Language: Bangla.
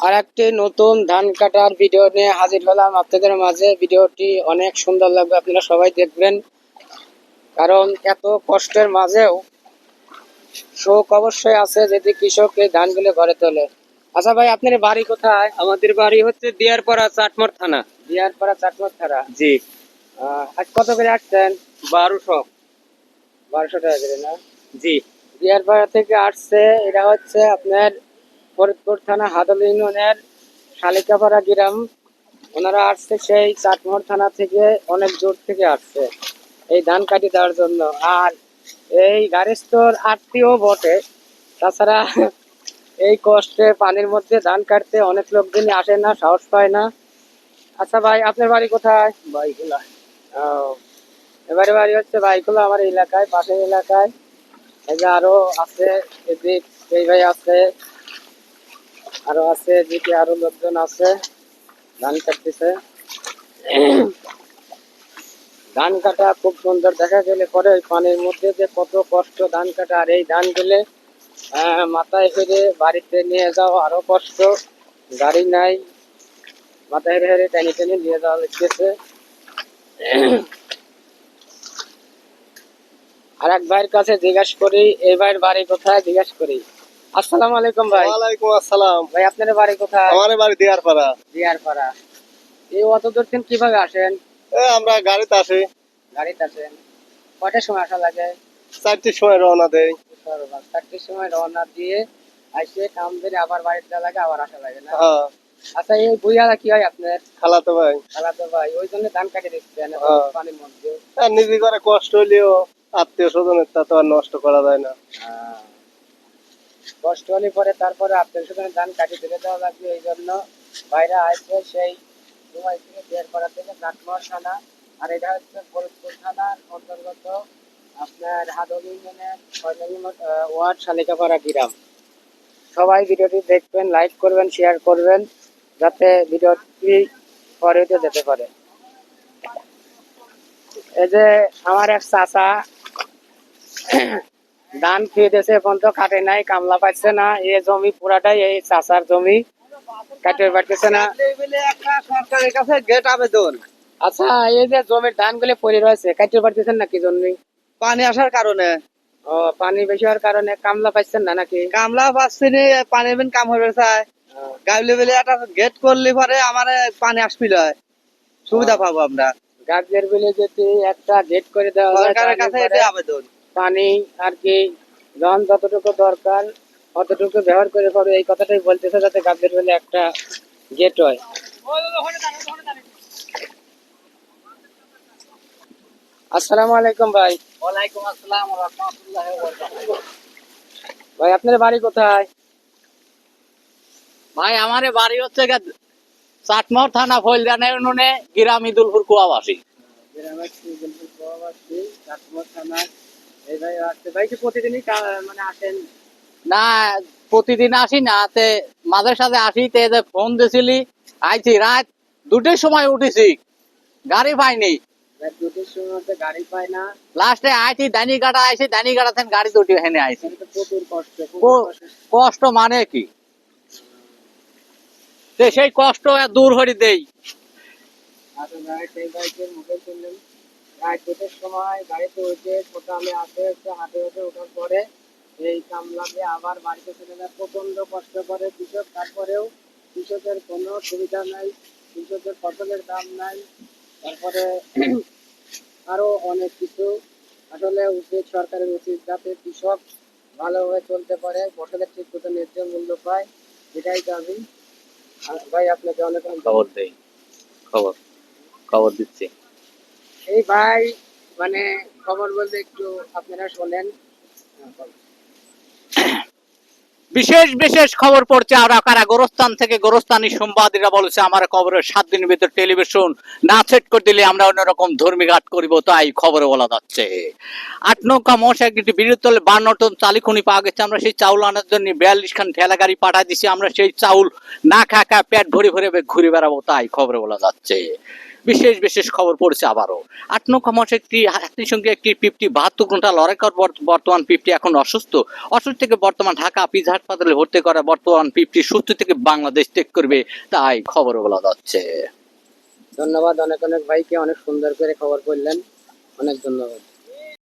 আর একটি নতুন ধান কাটার ভিডিও নিয়ে হাজির হলাম আপনাদের মাঝে। ভিডিওটি অনেক সুন্দর লাগবে, আপনারা সবাই দেখবেন, কারণ এত কষ্টের মাঝেও শোক অবশ্যই আছে যদি কৃষক এই ধানগুলো ঘরে তোলে। আচ্ছা ভাই, আপনার বাড়ি কোথায়? আমাদের বাড়ি হচ্ছে দিয়ারপাড়া চাটমোর থানা। দিয়ারপাড়া চাটমোর থানা। জি। আজ কত করে আসছেন? 1200। 1200 টাকা করে না? জি। দিয়ারপাড়া থেকে আসছে। এটা হচ্ছে আপনার ফরিদপুর থানা হাদল ইউনিয়নের শালিকাপাড়া গ্রাম। ওনারা আসছে সেই চাটমোহর থানা থেকে, অনেক দূর থেকে আসছে এই ধান কাটি দেওয়ার জন্য। আর এই গাড়িস্তর আত্মীয় বটে, তাছাড়া এই কষ্টে পানির মধ্যে ধান কাটতে অনেক লোকজনই আসে না, সাহস পায় না। আচ্ছা ভাই, আপনার বাড়ি কোথায়? বাইকুলা। এবারে বাড়ি হচ্ছে বাইকুলা, আমার এলাকায়, পাশের এলাকায়। এই যে আরো আছে, এদিক এই ভাই আছে, আরো আছে এদিকে, আরো লোকজন আছে ধান কাটতেছে। ধান কাটা খুব সুন্দর দেখা গেলে পরে ওই পানির মধ্যে যে কত কষ্ট ধান কাটা। আর এই ধান গেলে মাথায় হেরে বাড়িতে নিয়ে যাও আরো কষ্ট, গাড়ি নাই, মাথায় হেরে হেরে টেনে টেনে নিয়ে যাওয়া লাগতেছে। আর এক ভাইয়ের কাছে জিজ্ঞাসা করি এই ভাইয়ের বাড়ি কোথায়, জিজ্ঞাসা করি। আসসালামু আলাইকুম ভাই। ওয়ালাইকুম আসসালাম। ভাই আপনার বাড়ি কোথায়? আমার বাড়ি দিয়ারপাড়া। দিয়ারপাড়া। এই অত দূর থেকে কিভাবে আসেন? আমরা গাড়িতে আসি। গাড়িতে আসেন? কয়টার সময় আসা লাগে? 4টির সময় রওনা দেই। 4টির সময় রওনা দিয়ে আইসে কাম ধরে আবার বাড়িতে যাওয়া লাগে, আবার আসা লাগে না? হ্যাঁ। আচ্ছা, এই বুইয়ারা কি হয় আপনার? খালাতো ভাই। খালাতো ভাই, ওই জন্য ধান কাটে দিচ্ছেন পানির মধ্যে? আর নিজে করে কষ্ট হইলেও আত্মীয় স্বজনের তা তো আর নষ্ট করা যায় না। কষ্ট হলে পরে তারপরে আত্মীয় স্বজনের ধান কাটি দিতে দেওয়া লাগবে। এই জন্য বাইরে আসবে সেই দুবাই থেকে, দিয়ারপাড়া থেকে চাটমোহর থানা। আর এটা হচ্ছে ফরিদপুর থানার অন্তর্গত আপনার হাদল ইউনিয়নের 6 নম্বর ওয়ার্ড শালিকাপাড়া গ্রাম। সবাই ভিডিওটি দেখবেন, লাইক করবেন, শেয়ার করবেন, যাতে ভিডিওটি পরে যেতে পারে। এই যে আমার এক চাচা ধান খেয়ে দিয়েছে, এখন তো কাটে নাই, কামলা পাচ্ছে না। এই জমি পুরাটাই এই চাচার জমি, কাটতে পারতেছে না। সরকারের কাছে গেট আবেদন। আচ্ছা, এই যে জমির ধান গুলো পড়ে রয়েছে, কাটতে পারতেছেন না কি জন্য? পানি আসার কারণে। ও, পানি বেশি হওয়ার কারণে কামলা পাচ্ছেন না নাকি? কামলা পাচ্ছি নি, পানি বিন কাম হয়ে যায়। গাইলে বেলে একটা গেট করলে পরে আমার পানি আসবিল হয়, সুবিধা পাবো আমরা। গাছের বিলে যদি একটা গেট করে দেওয়া হয়, সরকারের কাছে এটা আবেদন। পানি আর কি যখন যতটুকু দরকার অতটুকু ব্যবহার করে পাবে, এই কথাটাই বলতেছে, যাতে গাছের বিলে একটা গেট হয়। আসসালামু আলাইকুম ভাই। ওয়ালাইকুম আসসালাম ওয়া রাহমাতুল্লাহি ওয়া বারাকাতুহু। ভাই আপনার বাড়ি কোথায়? ভাই আমার বাড়ি হচ্ছে চাটমোহর থানা ফৈলদানা ইউনিয়নে গ্রাম ইদুলপুর কুয়াবাসী। এই ভাই আসছে। ভাই কি প্রতিদিনই মানে আসেন? না, প্রতিদিন আসি না, তে মাঝে সাথে আসি। তে যে ফোন দিছিলি আইছি, রাত 2টের সময় উঠেছি, গাড়ি পাইনি। রাত 2টির সময় তো গাড়ি পায় না। লাস্টে আইছি দানিঘাটা, আইছি দানিঘাটা থেকে গাড়ি দুটি হেনে আইছি। এটা তো প্রচুর কষ্ট, প্রচুর কষ্ট। কষ্ট মানে কি, তে সেই কষ্ট দূর করে দেই। আচ্ছা ভাই, সেই বাইকের মুখে শুনলেন রাত 2টির সময় গাড়িতে উঠে সকালে আসে, হাটে উঠে ওঠার পরে এই কামলাকে আবার বাড়িতে চলে যায়। প্রচন্ড কষ্ট করে কৃষক, তারপরেও কৃষকের কোনো সুবিধা নাই, কৃষকের ফসলের দাম নাই, তারপরে আরো অনেক কিছু। আসলে উচিত, সরকারের উচিত যাতে কৃষক ভালোভাবে চলতে পারে, ফসলের ঠিক মতো ন্যায্য মূল্য পায়, এটাই দাবি। ভাই আপনাকে অনেক অনেক খবর দেই, খবর খবর দিচ্ছি। এই ভাই মানে খবর বলতে একটু আপনারা শোনেন। বিশেষ বিশেষ খবর পড়ছে আর কারা গোরস্থান থেকে। গোরস্থানী সংবাদীরা বলেছে আমার খবরের 7 দিনের ভিতর টেলিভিশন না সেট করে দিলে আমরা অন্যরকম ধর্মীঘাট করিব, তাই খবরে বলা যাচ্ছে। 8 নৌকা মোষ একটি বিদ্যুৎ তলে 52 টন চালিখুনি পাওয়া গেছে। আমরা সেই চাউল আনার জন্য 42 খান ঠেলা গাড়ি পাঠা দিছি। আমরা সেই চাউল না খা পেট ভরে ভরে ঘুরে বেড়াবো, তাই খবরে বলা যাচ্ছে। বিশেষ বিশেষ খবর পড়ছে আবারও 8 মাসে একটি হাতির সঙ্গে একটি পিপটি 72 ঘন্টা লড়াই কর বর্তমান পিপটি এখন অসুস্থ থেকে বর্তমান ঢাকা পিজ হাসপাতালে ভর্তি করা বর্তমান পিপটি সুস্থ থেকে বাংলাদেশ ত্যাগ করবে তাই খবর বলা যাচ্ছে। ধন্যবাদ অনেক অনেক ভাইকে, অনেক সুন্দর করে খবর করলেন, অনেক ধন্যবাদ।